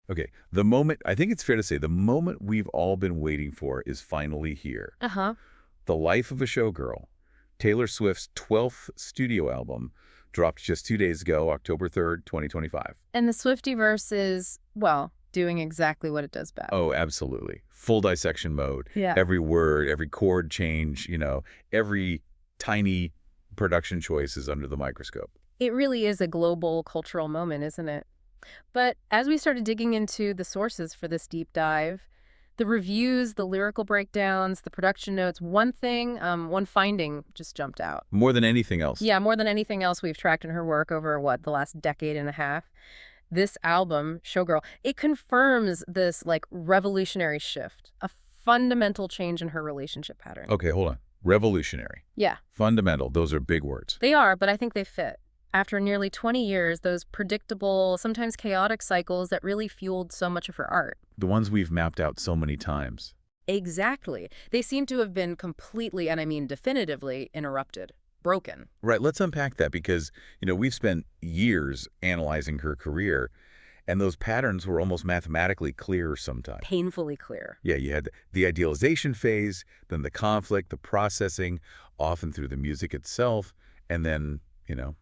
Okay, the moment, I think it's fair to say, the moment we've all been waiting for is finally here. Uh-huh. The Life of a Showgirl, Taylor Swift's 12th studio album, dropped just 2 days ago, October 3rd, 2025. And the Swiftie-verse is, well, doing exactly what it does best. Oh, absolutely. Full dissection mode. Yeah. Every word, every chord change, every tiny production choice is under the microscope. It really is a global cultural moment, isn't it? But as we started digging into the sources for this deep dive, the reviews, the lyrical breakdowns, the production notes, one finding just jumped out. More than anything else. Yeah, more than anything else we've tracked in her work over, the last decade and a half. This album, Showgirl, it confirms this, revolutionary shift, a fundamental change in her relationship pattern. Okay, hold on. Revolutionary. Yeah. Fundamental. Those are big words. They are, but I think they fit. After nearly 20 years, those predictable, sometimes chaotic cycles that really fueled so much of her art. The ones we've mapped out so many times. Exactly. They seem to have been completely, and I mean definitively, interrupted, broken. Right, let's unpack that because, we've spent years analyzing her career, and those patterns were almost mathematically clear sometimes. Painfully clear. Yeah, you had the idealization phase, then the conflict, the processing, often through the music itself, and then,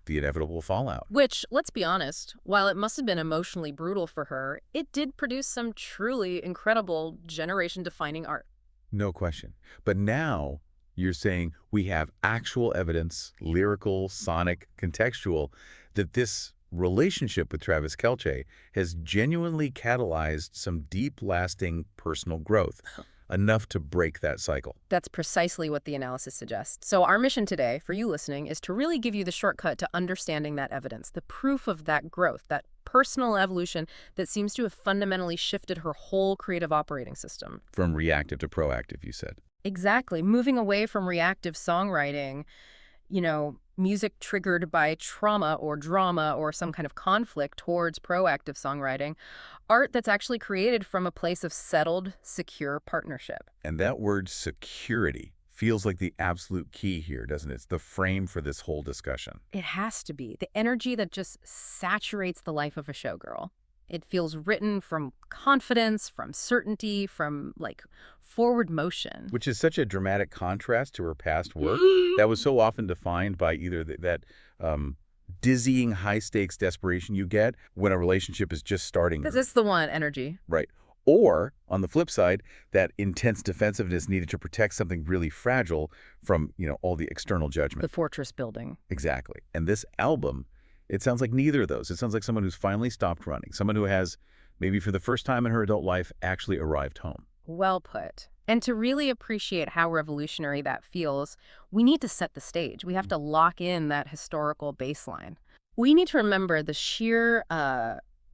the inevitable fallout. Which, let's be honest, while it must have been emotionally brutal for her, it did produce some truly incredible generation-defining art. No question. But now you're saying we have actual evidence, lyrical, sonic, contextual, that this relationship with Travis Kelce has genuinely catalyzed some deep, lasting personal growth, enough to break that cycle. That's precisely what the analysis suggests. So our mission today, for you listening, is to really give you the shortcut to understanding that evidence, the proof of that growth, that personal evolution that seems to have fundamentally shifted her whole creative operating system. From reactive to proactive, you said. Exactly. Moving away from reactive songwriting, music triggered by trauma or drama or some kind of conflict, towards proactive songwriting, art that's actually created from a place of settled, secure partnership. And that word security feels like the absolute key here, doesn't it? It's the frame for this whole discussion. It has to be. The energy that just saturates the life of a showgirl. It feels written from confidence, from certainty, from, forward motion. Which is such a dramatic contrast to her past work that was so often defined by either that dizzying high-stakes desperation you get when a relationship is just starting. That's the one, energy. Right. Or, on the flip side, that intense defensiveness needed to protect something really fragile from, all the external judgment. The fortress building. Exactly. And this album, it sounds like neither of those. It sounds like someone who's finally stopped running, someone who has, maybe for the first time in her adult life, actually arrived home. Well put. And to really appreciate how revolutionary that feels, we need to set the stage. We have to lock in that historical baseline. We need to remember the sheer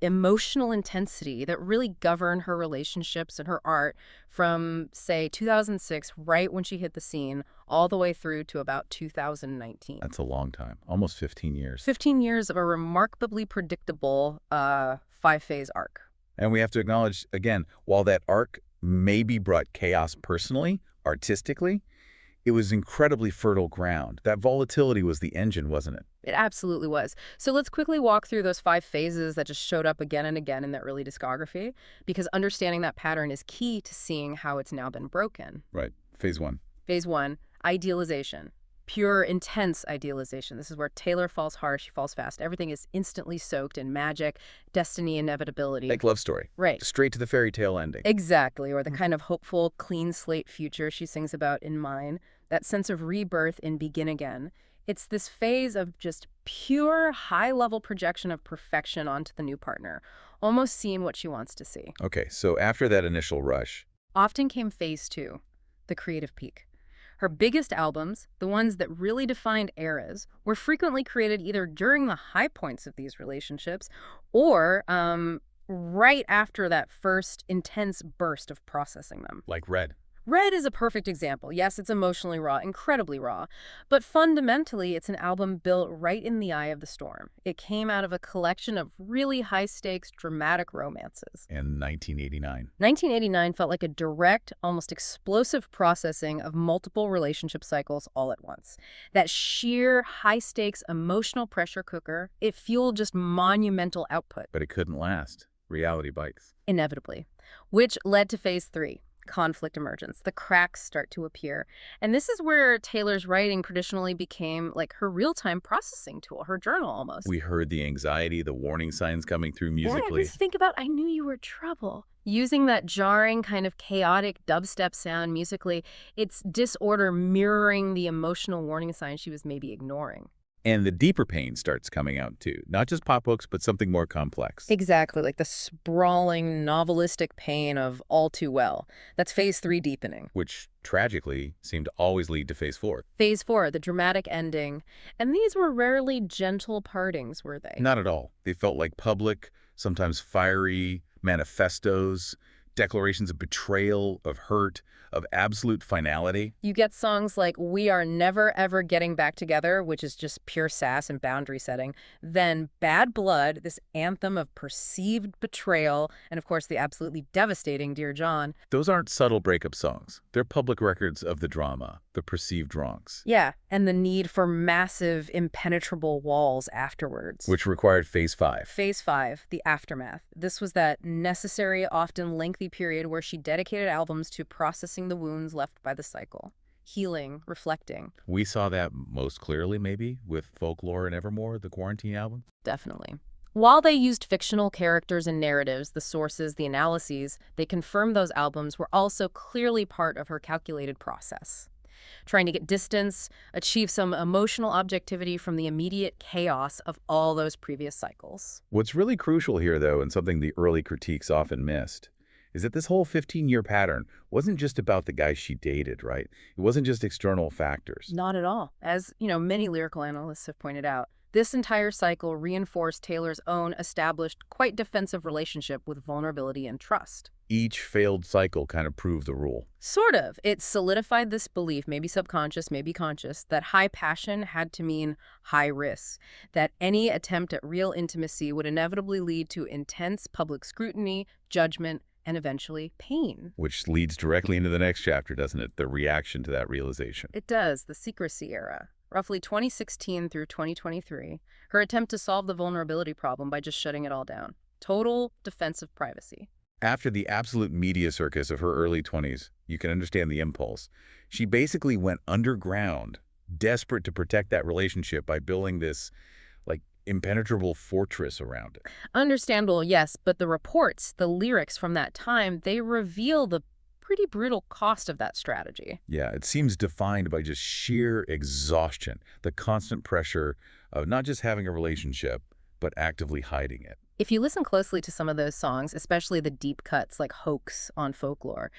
emotional intensity that really governed her relationships and her art from, say, 2006, right when she hit the scene, all the way through to about 2019. That's a long time, almost 15 years. 15 years of a remarkably predictable five-phase arc. And we have to acknowledge, again, while that arc maybe brought chaos personally, artistically, it was incredibly fertile ground. That volatility was the engine, wasn't it? It absolutely was. So let's quickly walk through those 5 phases that just showed up again and again in that early discography, because understanding that pattern is key to seeing how it's now been broken. Right. Phase 1. Phase 1, idealization. Pure, intense idealization. This is where Taylor falls hard, she falls fast. Everything is instantly soaked in magic, destiny, inevitability. Like Love Story. Right. Straight to the fairy tale ending. Exactly, or the kind of hopeful, clean slate future she sings about in Mine. That sense of rebirth in Begin Again. It's this phase of just pure, high-level projection of perfection onto the new partner, almost seeing what she wants to see. Okay, so after that initial rush, Often came phase 2, the creative peak. Her biggest albums, the ones that really defined eras, were frequently created either during the high points of these relationships or right after that first intense burst of processing them. like Red. Red is a perfect example. Yes, it's emotionally raw, incredibly raw, but fundamentally it's an album built right in the eye of the storm. It came out of a collection of really high-stakes, dramatic romances. In 1989. 1989 felt like a direct, almost explosive processing of multiple relationship cycles all at once. That sheer, high-stakes, emotional pressure cooker, it fueled just monumental output. But it couldn't last. reality bites. Inevitably, which led to phase 3, conflict emergence. The cracks start to appear. And this is where Taylor's writing traditionally became like her real-time processing tool, her journal almost. We heard the anxiety, the warning signs coming through Yeah, musically. just think about I knew you were trouble. Using that jarring, kind of chaotic dubstep sound musically, it's disorder mirroring the emotional warning signs she was maybe ignoring. And the deeper pain starts coming out too. Not just pop hooks, but something more complex. Exactly, like the sprawling, novelistic pain of All Too Well. That's phase 3 deepening. Which, tragically, seemed to always lead to phase 4. Phase 4, the dramatic ending. And these were rarely gentle partings, were they? Not at all. They felt like public, sometimes fiery manifestos, declarations of betrayal, of hurt, of absolute finality. You get songs like We Are Never Ever Getting Back Together, which is just pure sass and boundary setting. Then Bad Blood, this anthem of perceived betrayal. And of course, the absolutely devastating Dear John. Those aren't subtle breakup songs. They're public records of the drama, the perceived wrongs. Yeah, and the need for massive, impenetrable walls afterwards. Which required phase 5. Phase 5, the aftermath. This was that necessary, often lengthy period where she dedicated albums to processing the wounds left by the cycle. Healing, reflecting. We saw that most clearly, maybe, with Folklore and Evermore, the Quarantine album. Definitely. While they used fictional characters and narratives, the sources, the analyses, they confirmed those albums were also clearly part of her calculated process. Trying to get distance, achieve some emotional objectivity from the immediate chaos of all those previous cycles. What's really crucial here, though, and something the early critiques often missed, is that this whole 15-year pattern wasn't just about the guys she dated, right? It wasn't just external factors. Not at all. As, many lyrical analysts have pointed out, this entire cycle reinforced Taylor's own established, quite defensive relationship with vulnerability and trust. Each failed cycle kind of proved the rule. Sort of. It solidified this belief, maybe subconscious, maybe conscious, that high passion had to mean high risk, that any attempt at real intimacy would inevitably lead to intense public scrutiny, judgment, and eventually pain. Which leads directly into the next chapter, doesn't it? The reaction to that realization. It does, the secrecy era. Roughly 2016 through 2023, her attempt to solve the vulnerability problem by just shutting it all down. Total defensive privacy. After the absolute media circus of her early 20s, you can understand the impulse. She basically went underground, desperate to protect that relationship by building this, impenetrable fortress around it. Understandable, yes, but the reports, the lyrics from that time, they reveal the pretty brutal cost of that strategy. Yeah, it seems defined by just sheer exhaustion, the constant pressure of not just having a relationship, but actively hiding it. If you listen closely to some of those songs, especially the deep cuts like Hoax on Folklore,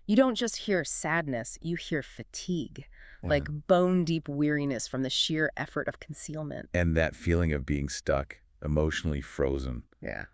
you don't just hear sadness, you hear fatigue, like bone-deep weariness from the sheer effort of concealment. And that feeling of being stuck, emotionally frozen,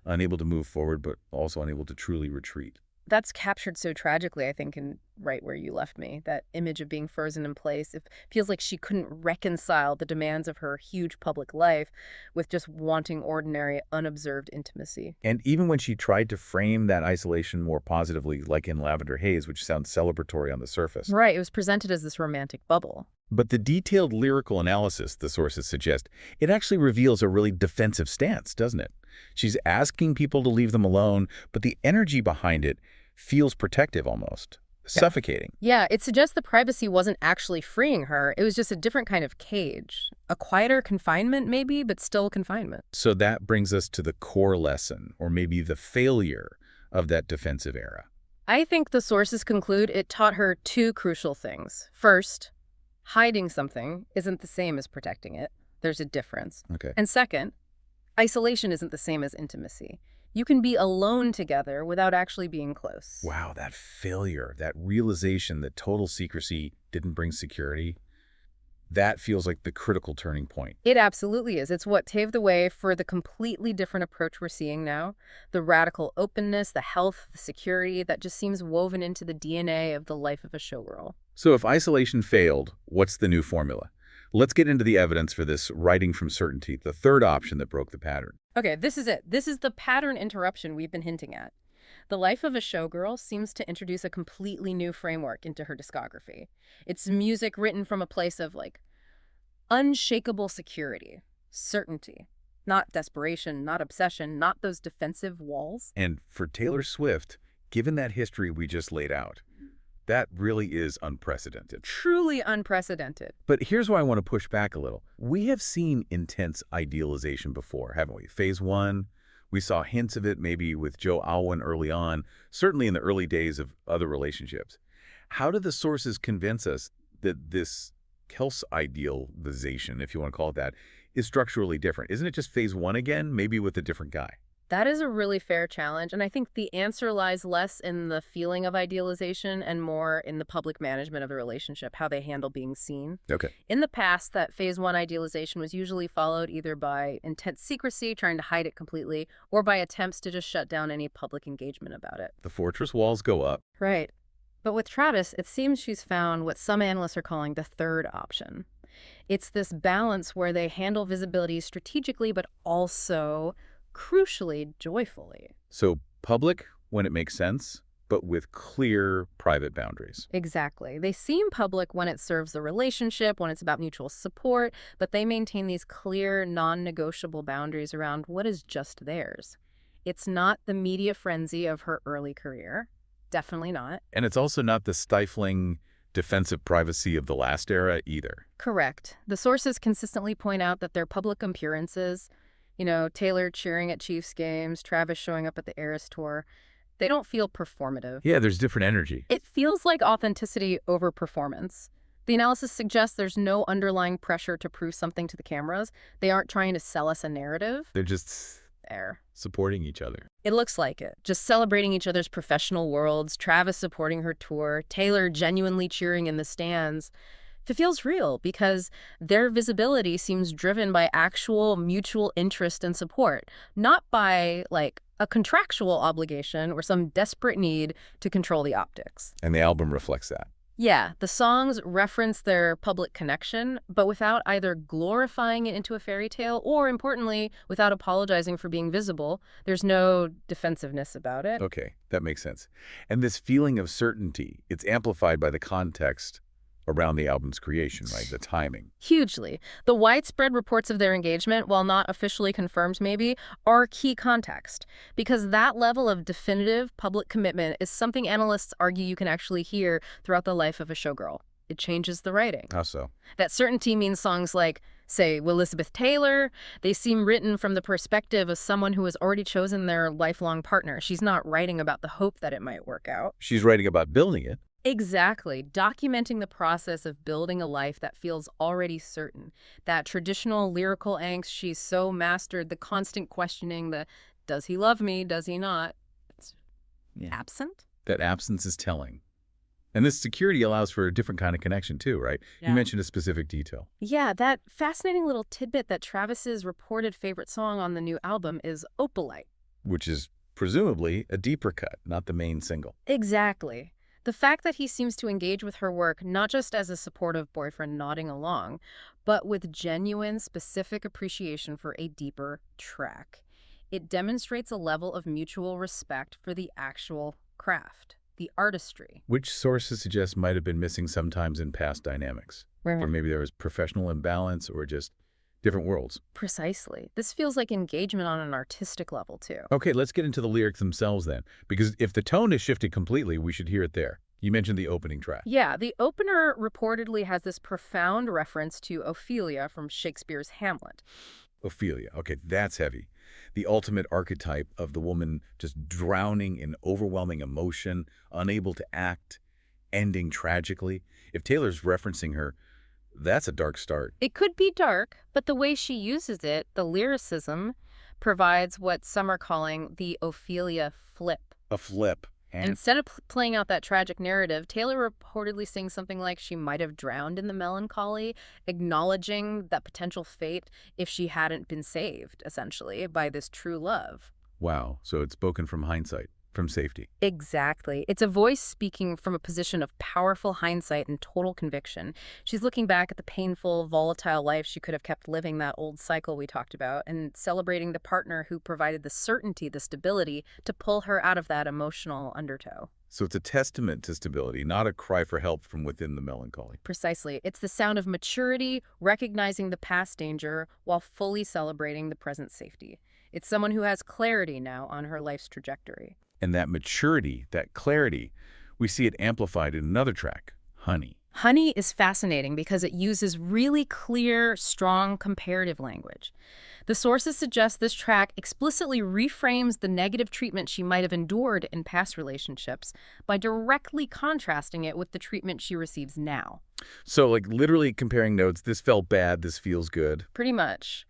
unable to move forward, but also unable to truly retreat. That's captured so tragically, I think, in Right Where You Left Me. That image of being frozen in place. It feels like she couldn't reconcile the demands of her huge public life with just wanting ordinary, unobserved intimacy. And even when she tried to frame that isolation more positively, like in Lavender Haze, which sounds celebratory on the surface. Right, it was presented as this romantic bubble. But the detailed lyrical analysis, the sources suggest, it actually reveals a really defensive stance, doesn't it? She's asking people to leave them alone, but the energy behind it feels protective almost, suffocating. Yeah, it suggests the privacy wasn't actually freeing her. It was just a different kind of cage. A quieter confinement, maybe, but still confinement. So that brings us to the core lesson, or maybe the failure of that defensive era. I think the sources conclude it taught her two crucial things. First, hiding something isn't the same as protecting it. There's a difference. Okay. And second, isolation isn't the same as intimacy. You can be alone together without actually being close. Wow, that failure, that realization that total secrecy didn't bring security, that feels like the critical turning point. It absolutely is. It's what paved the way for the completely different approach we're seeing now. The radical openness, the health, the security that just seems woven into the DNA of the life of a showgirl. So if isolation failed, what's the new formula? Let's get into the evidence for this writing from certainty, the third option that broke the pattern. Okay, this is it. This is the pattern interruption we've been hinting at. The life of a showgirl seems to introduce a completely new framework into her discography. It's music written from a place of, unshakable security, certainty. Not desperation, not obsession, not those defensive walls. And for Taylor Swift, given that history we just laid out, that really is unprecedented. Truly unprecedented. But here's why I want to push back a little. We have seen intense idealization before, haven't we? Phase one, we saw hints of it maybe with Joe Alwyn early on, certainly in the early days of other relationships. How do the sources convince us that this Kelce idealization, if you want to call it that, is structurally different? Isn't it just phase one again, maybe with a different guy? That is a really fair challenge, and I think the answer lies less in the feeling of idealization and more in the public management of the relationship, how they handle being seen. Okay. In the past, that phase one idealization was usually followed either by intense secrecy, trying to hide it completely, or by attempts to just shut down any public engagement about it. The fortress walls go up. Right. But with Travis, it seems she's found what some analysts are calling the third option. It's this balance where they handle visibility strategically, but also crucially, joyfully. So public when it makes sense, but with clear private boundaries. Exactly. They seem public when it serves the relationship, when it's about mutual support, but they maintain these clear, non-negotiable boundaries around what is just theirs. It's not the media frenzy of her early career. Definitely not. And it's also not the stifling defensive privacy of the last era either. Correct. The sources consistently point out that their public appearances, Taylor cheering at Chiefs games, Travis showing up at the Eras Tour, they don't feel performative. Yeah, there's different energy. It feels like authenticity over performance. The analysis suggests there's no underlying pressure to prove something to the cameras. They aren't trying to sell us a narrative. They're just There. supporting each other. It looks like it. Just celebrating each other's professional worlds, Travis supporting her tour, Taylor genuinely cheering in the stands. It feels real because their visibility seems driven by actual mutual interest and support, not by, a contractual obligation or some desperate need to control the optics. And the album reflects that. Yeah, the songs reference their public connection, but without either glorifying it into a fairy tale or, importantly, without apologizing for being visible. There's no defensiveness about it. Okay, that makes sense. And this feeling of certainty, it's amplified by the context around the album's creation, right? The timing. Hugely. The widespread reports of their engagement, while not officially confirmed maybe, are key context. Because that level of definitive public commitment is something analysts argue you can actually hear throughout the life of a showgirl. It changes the writing. How so? That certainty means songs like, say, Elizabeth Taylor, they seem written from the perspective of someone who has already chosen their lifelong partner. She's not writing about the hope that it might work out. She's writing about building it. Exactly. Documenting the process of building a life that feels already certain. That traditional lyrical angst she's so mastered, the constant questioning, the does he love me, does he not? It's absent? That absence is telling. And this security allows for a different kind of connection too, right? Yeah. You mentioned a specific detail. Yeah, that fascinating little tidbit that Travis's reported favorite song on the new album is Opalite. Which is presumably a deeper cut, not the main single. Exactly. The fact that he seems to engage with her work not just as a supportive boyfriend nodding along, but with genuine, specific appreciation for a deeper track. It demonstrates a level of mutual respect for the actual craft, the artistry. Which sources suggest might have been missing sometimes in past dynamics. Or maybe there was professional imbalance or just different worlds. Precisely. This feels like engagement on an artistic level, too. Okay, let's get into the lyrics themselves then. Because if the tone is shifted completely, we should hear it there. You mentioned the opening track. Yeah, the opener reportedly has this profound reference to Ophelia from Shakespeare's Hamlet. Ophelia. Okay, that's heavy. The ultimate archetype of the woman just drowning in overwhelming emotion, unable to act, ending tragically. If Taylor's referencing her, that's a dark start. It could be dark, but the way she uses it, the lyricism, provides what some are calling the Ophelia flip. A flip. And Instead of playing out that tragic narrative, Taylor reportedly sings something like she might have drowned in the melancholy, acknowledging that potential fate if she hadn't been saved, essentially, by this true love. wow, so it's spoken from hindsight, from safety. Exactly. It's a voice speaking from a position of powerful hindsight and total conviction. She's looking back at the painful, volatile life she could have kept living, that old cycle we talked about, and celebrating the partner who provided the certainty, the stability, to pull her out of that emotional undertow. So it's a testament to stability, not a cry for help from within the melancholy. Precisely. It's the sound of maturity, recognizing the past danger while fully celebrating the present safety. It's someone who has clarity now on her life's trajectory. And that maturity, that clarity, we see it amplified in another track, Honey. Honey is fascinating because it uses really clear, strong comparative language. The sources suggest this track explicitly reframes the negative treatment she might have endured in past relationships by directly contrasting it with the treatment she receives now. So like literally comparing notes, this felt bad, this feels good. Pretty much.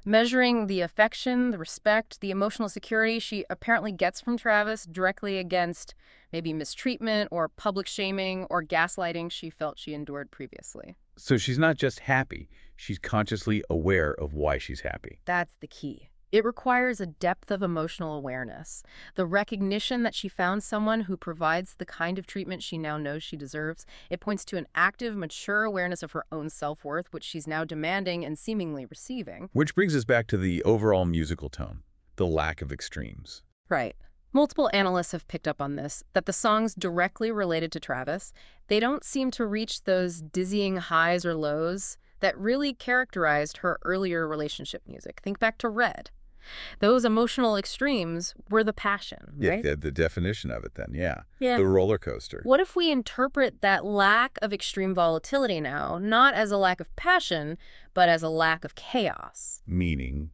Measuring the affection, the respect, the emotional security she apparently gets from Travis directly against maybe mistreatment or public shaming or gaslighting she felt she endured previously. So she's not just happy, she's consciously aware of why she's happy. That's the key. It requires a depth of emotional awareness, the recognition that she found someone who provides the kind of treatment she now knows she deserves. It points to an active, mature awareness of her own self-worth, which she's now demanding and seemingly receiving. Which brings us back to the overall musical tone, the lack of extremes. Right. Multiple analysts have picked up on this, that the songs directly related to Travis, they don't seem to reach those dizzying highs or lows that really characterized her earlier relationship music. Think back to Red. Those emotional extremes were the passion, right? Yeah, the definition of it then, yeah. Yeah. The roller coaster. What if we interpret that lack of extreme volatility now, not as a lack of passion, but as a lack of chaos? Meaning,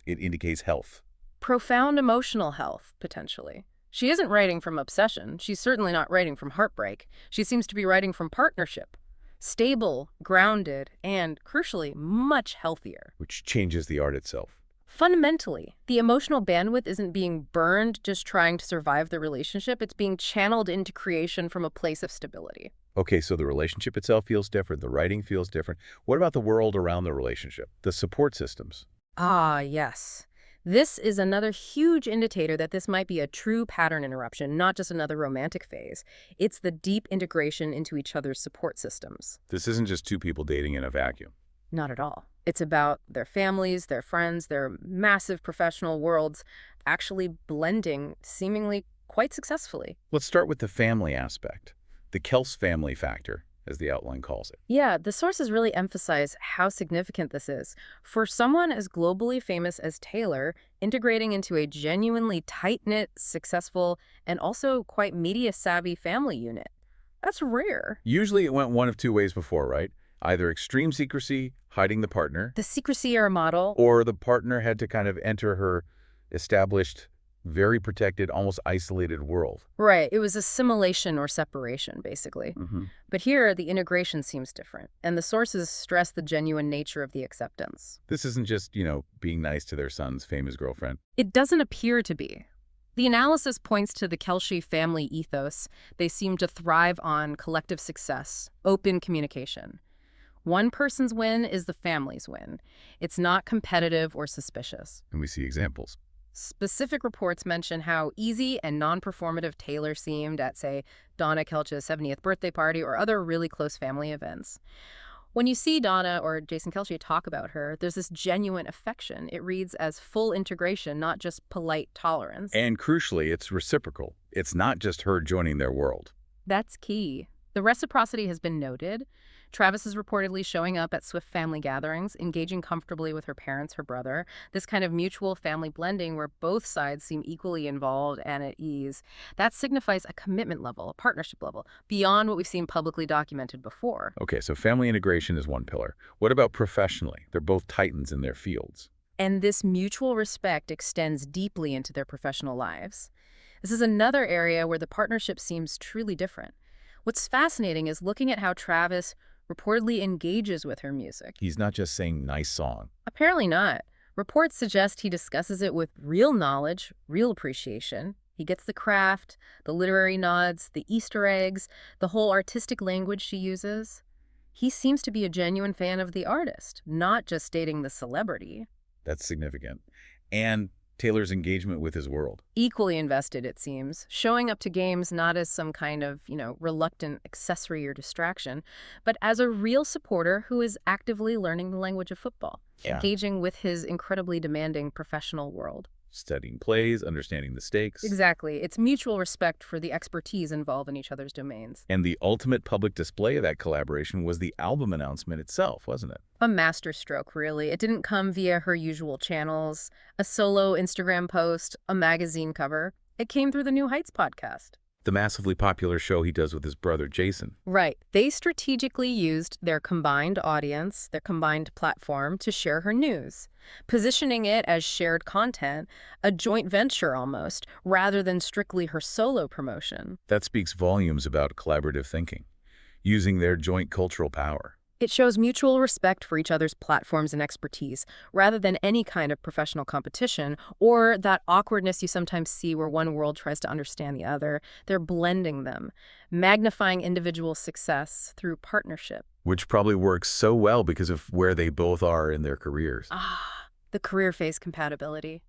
it indicates health. Profound emotional health, potentially. She isn't writing from obsession. She's certainly not writing from heartbreak. She seems to be writing from partnership. Stable, grounded, and, crucially, much healthier. Which changes the art itself. Fundamentally, the emotional bandwidth isn't being burned just trying to survive the relationship. It's being channeled into creation from a place of stability. Okay, so the relationship itself feels different, the writing feels different. What about the world around the relationship, the support systems? Ah, yes. This is another huge indicator that this might be a true pattern interruption, not just another romantic phase. It's the deep integration into each other's support systems. This isn't just two people dating in a vacuum. Not at all. It's about their families, their friends, their massive professional worlds actually blending seemingly quite successfully. Let's start with the family aspect, the Kelce family factor, as the outline calls it. Yeah, the sources really emphasize how significant this is. For someone as globally famous as Taylor, integrating into a genuinely tight-knit, successful, and also quite media-savvy family unit, that's rare. Usually it went one of two ways before, right? Either extreme secrecy, hiding the partner, The secrecy era model. or the partner had to kind of enter her established, very protected, almost isolated world. Right, it was assimilation or separation, basically. But here, the integration seems different, and the sources stress the genuine nature of the acceptance. This isn't just, being nice to their son's famous girlfriend. It doesn't appear to be. The analysis points to the Kelce family ethos. They seem to thrive on collective success, open communication. One person's win is the family's win. It's not competitive or suspicious. And we see examples. Specific reports mention how easy and non-performative Taylor seemed at, say, Donna Kelce's 70th birthday party or other really close family events. When you see Donna or Jason Kelce talk about her, there's this genuine affection. It reads as full integration, not just polite tolerance. And crucially, it's reciprocal. It's not just her joining their world. That's key. The reciprocity has been noted. Travis is reportedly showing up at Swift family gatherings, engaging comfortably with her parents, her brother. This kind of mutual family blending where both sides seem equally involved and at ease. That signifies a commitment level, a partnership level, beyond what we've seen publicly documented before. Okay, so family integration is one pillar. What about professionally? They're both titans in their fields. And this mutual respect extends deeply into their professional lives. This is another area where the partnership seems truly different. What's fascinating is looking at how Travis reportedly engages with her music. He's not just saying nice song. Apparently not. Reports suggest he discusses it with real knowledge, real appreciation. He gets the craft, the literary nods, the Easter eggs, the whole artistic language she uses. He seems to be a genuine fan of the artist, not just dating the celebrity. That's significant. And Taylor's engagement with his world. Equally invested, it seems, showing up to games not as some kind of, reluctant accessory or distraction, but as a real supporter who is actively learning the language of football, engaging with his incredibly demanding professional world. studying plays, understanding the stakes. Exactly. It's mutual respect for the expertise involved in each other's domains. And the ultimate public display of that collaboration was the album announcement itself, wasn't it? A masterstroke, really. It didn't come via her usual channels, a solo Instagram post, a magazine cover. It came through the New Heights podcast. The massively popular show he does with his brother Jason. Right. They strategically used their combined audience, their combined platform, to share her news, positioning it as shared content, a joint venture almost, rather than strictly her solo promotion. That speaks volumes about collaborative thinking, using their joint cultural power. It shows mutual respect for each other's platforms and expertise, rather than any kind of professional competition, or that awkwardness you sometimes see where one world tries to understand the other. They're blending them, magnifying individual success through partnership. Which probably works so well because of where they both are in their careers. The career phase compatibility.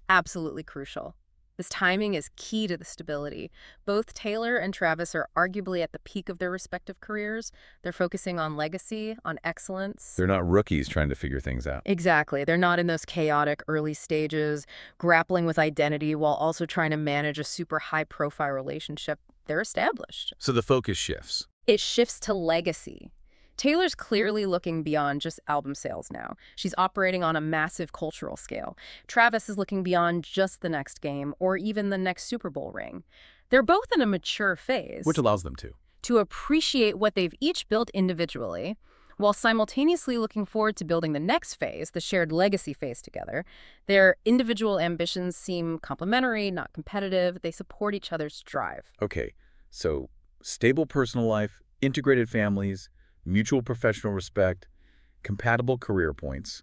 Absolutely crucial. This timing is key to the stability. Both Taylor and Travis are arguably at the peak of their respective careers. They're focusing on legacy, on excellence. They're not rookies trying to figure things out. Exactly. They're not in those chaotic early stages, grappling with identity while also trying to manage a super high-profile relationship. They're established. So the focus shifts. It shifts to legacy. Taylor's clearly looking beyond just album sales now. She's operating on a massive cultural scale. Travis is looking beyond just the next game or even the next Super Bowl ring. They're both in a mature phase. Which allows them to appreciate what they've each built individually, while simultaneously looking forward to building the next phase, the shared legacy phase together. Their individual ambitions seem complementary, not competitive. They support each other's drive. Okay, so stable personal life, integrated families, mutual professional respect, compatible career points.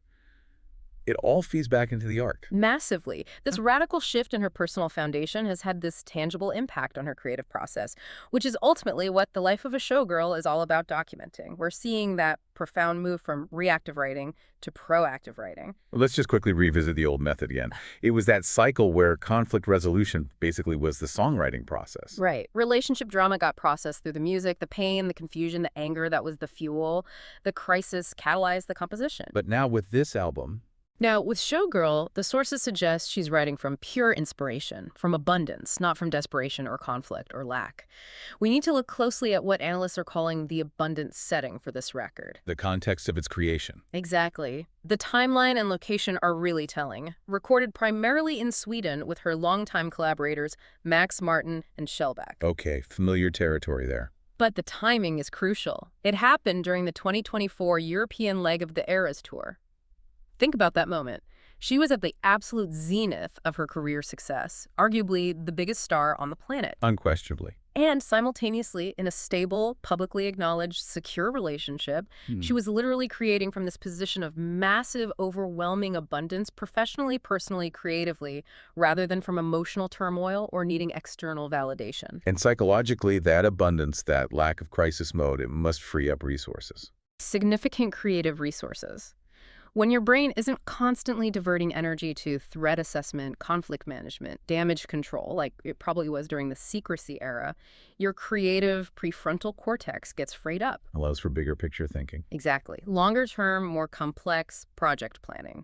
It all feeds back into the arc. Massively. This radical shift in her personal foundation has had this tangible impact on her creative process, which is ultimately what the life of a showgirl is all about documenting. We're seeing that profound move from reactive writing to proactive writing. Let's just quickly revisit the old method again. It was that cycle where conflict resolution basically was the songwriting process. Right. Relationship drama got processed through the music, the pain, the confusion, the anger that was the fuel. The crisis catalyzed the composition. But now with this album, Now, with Showgirl, the sources suggest she's writing from pure inspiration, from abundance, not from desperation or conflict or lack. We need to look closely at what analysts are calling the abundance setting for this record. the context of its creation. Exactly. The timeline and location are really telling. Recorded primarily in Sweden with her longtime collaborators Max Martin and Shellback. Okay, familiar territory there. But the timing is crucial. It happened during the 2024 European leg of the Eras Tour. Think about that moment. She was at the absolute zenith of her career success, arguably the biggest star on the planet. Unquestionably. And simultaneously, in a stable, publicly acknowledged, secure relationship, she was literally creating from this position of massive, overwhelming abundance, professionally, personally, creatively, rather than from emotional turmoil or needing external validation. And psychologically, that abundance, that lack of crisis mode, it must free up resources. Significant creative resources. When your brain isn't constantly diverting energy to threat assessment, conflict management, damage control, like it probably was during the secrecy era, your creative prefrontal cortex gets frayed up. Allows for bigger picture thinking. Exactly. Longer term, more complex project planning.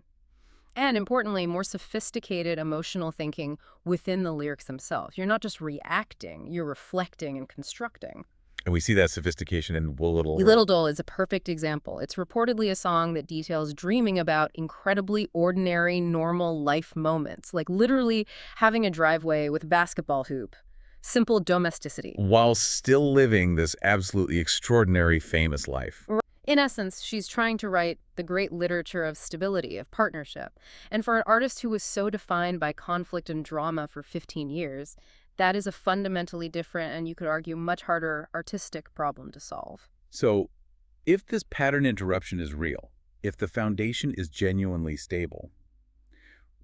And importantly, more sophisticated emotional thinking within the lyrics themselves. You're not just reacting, you're reflecting and constructing. And we see that sophistication in WihLih Li. Little Doll is a perfect example. It's reportedly a song that details dreaming about incredibly ordinary, normal life moments, like literally having a driveway with a basketball hoop. Simple domesticity. While still living this absolutely extraordinary, famous life. In essence, she's trying to write the great literature of stability, of partnership. And for an artist who was so defined by conflict and drama for 15 years, that is a fundamentally different and you could argue much harder artistic problem to solve. So, if this pattern interruption is real, if the foundation is genuinely stable,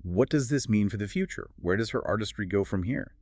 what does this mean for the future? Where does her artistry go from here?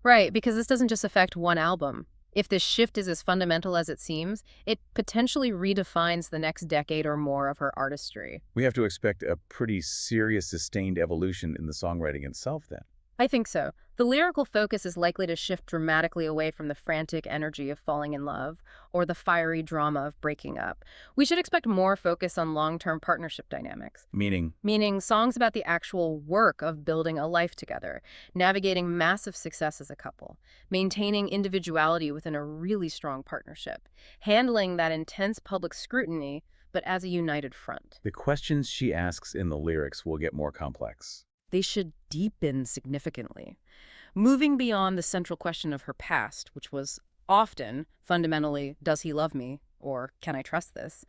Right, because this doesn't just affect one album. If this shift is as fundamental as it seems, it potentially redefines the next decade or more of her artistry. We have to expect a pretty serious, sustained evolution in the songwriting itself then. I think so. The lyrical focus is likely to shift dramatically away from the frantic energy of falling in love or the fiery drama of breaking up. We should expect more focus on long-term partnership dynamics, Meaning, meaning songs about the actual work of building a life together, navigating massive success as a couple, maintaining individuality within a really strong partnership, handling that intense public scrutiny, but as a united front. the questions she asks in the lyrics will get more complex. They should deepen significantly, moving beyond the central question of her past, which was often, fundamentally, does he love me, or can I trust this,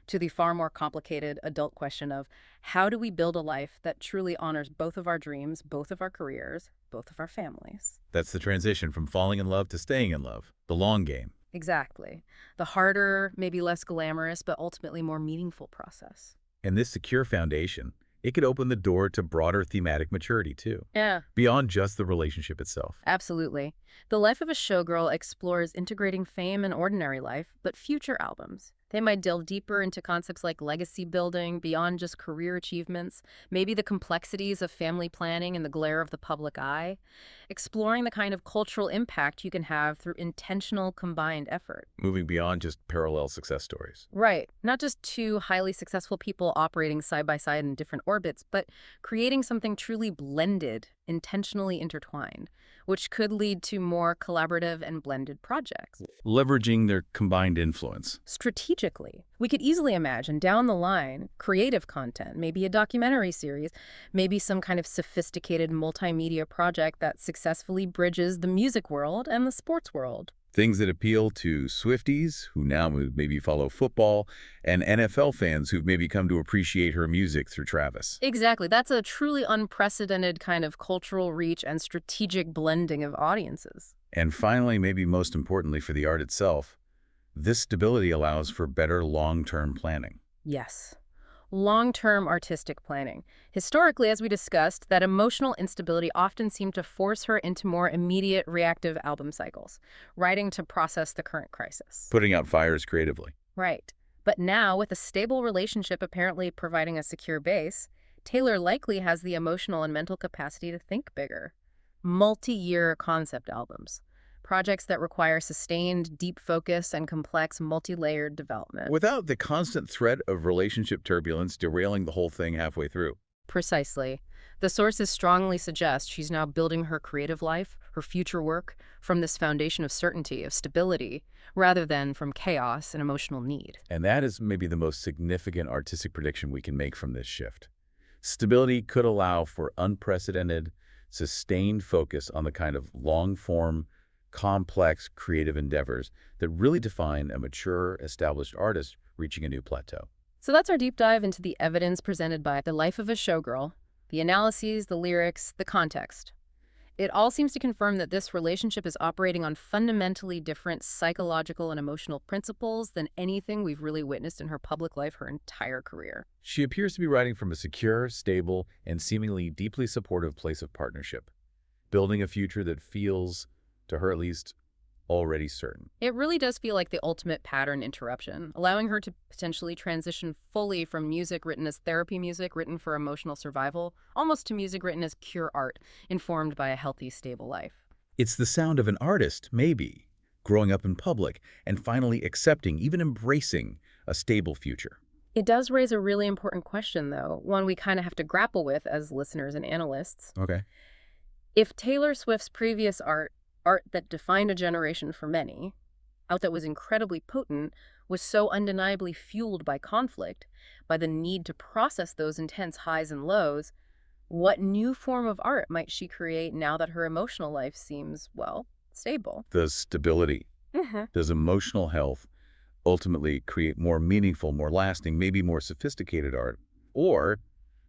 to the far more complicated adult question of how do we build a life that truly honors both of our dreams, both of our careers, both of our families. That's the transition from falling in love to staying in love, the long game. Exactly. The harder, maybe less glamorous, but ultimately more meaningful process. And this secure foundation, it could open the door to broader thematic maturity, too, Yeah. beyond just the relationship itself. Absolutely. The Life of a Showgirl explores integrating fame and ordinary life, but future albums. They might delve deeper into concepts like legacy building, beyond just career achievements, maybe the complexities of family planning and the glare of the public eye, exploring the kind of cultural impact you can have through intentional combined effort. Moving beyond just parallel success stories. Right. Not just two highly successful people operating side by side in different orbits, but creating something truly blended, intentionally intertwined, which could lead to more collaborative and blended projects. Leveraging their combined influence. Strategically, we could easily imagine down the line creative content, maybe a documentary series, maybe some kind of sophisticated multimedia project that successfully bridges the music world and the sports world. Things that appeal to Swifties, who now maybe follow football, and NFL fans who've maybe come to appreciate her music through Travis. Exactly. That's a truly unprecedented kind of cultural reach and strategic blending of audiences. And finally, maybe most importantly for the art itself, this stability allows for better long-term planning. Yes. Long-term artistic planning. Historically, as we discussed, that emotional instability often seemed to force her into more immediate reactive album cycles, writing to process the current crisis. Putting out fires creatively. Right. But now, with a stable relationship apparently providing a secure base, Taylor likely has the emotional and mental capacity to think bigger. Multi-year concept albums. Projects that require sustained, deep focus and complex, multi-layered development. Without the constant threat of relationship turbulence derailing the whole thing halfway through. Precisely. The sources strongly suggest she's now building her creative life, her future work, from this foundation of certainty, of stability, rather than from chaos and emotional need. And that is maybe the most significant artistic prediction we can make from this shift. Stability could allow for unprecedented, sustained focus on the kind of long-form, complex creative endeavors that really define a mature, established artist reaching a new plateau. So that's our deep dive into the evidence presented by The Life of a Showgirl, the analyses, the lyrics, the context. It all seems to confirm that this relationship is operating on fundamentally different psychological and emotional principles than anything we've really witnessed in her public life her entire career. She appears to be writing from a secure, stable, and seemingly deeply supportive place of partnership, building a future that feels, to her at least, already certain. It really does feel like the ultimate pattern interruption, allowing her to potentially transition fully from music written as therapy music, written for emotional survival, almost to music written as pure art, informed by a healthy, stable life. It's the sound of an artist, maybe, growing up in public and finally accepting, even embracing, a stable future. It does raise a really important question, though, one we kind of have to grapple with as listeners and analysts. Okay. If Taylor Swift's previous art that defined a generation for many, art that was incredibly potent, was so undeniably fueled by conflict, by the need to process those intense highs and lows, what new form of art might she create now that her emotional life seems, well, stable? Does stability, does emotional health ultimately create more meaningful, more lasting, maybe more sophisticated art? Or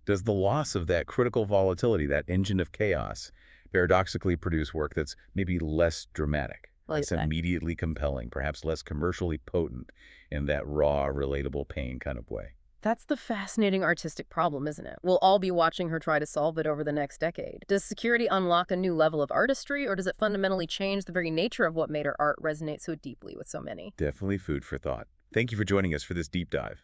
does the loss of that critical volatility, that engine of chaos, paradoxically produce work that's maybe less dramatic, less immediately compelling, perhaps less commercially potent in that raw, relatable pain kind of way? That's the fascinating artistic problem, isn't it? We'll all be watching her try to solve it over the next decade. Does security unlock a new level of artistry, or does it fundamentally change the very nature of what made her art resonate so deeply with so many? Definitely food for thought. Thank you for joining us for this deep dive.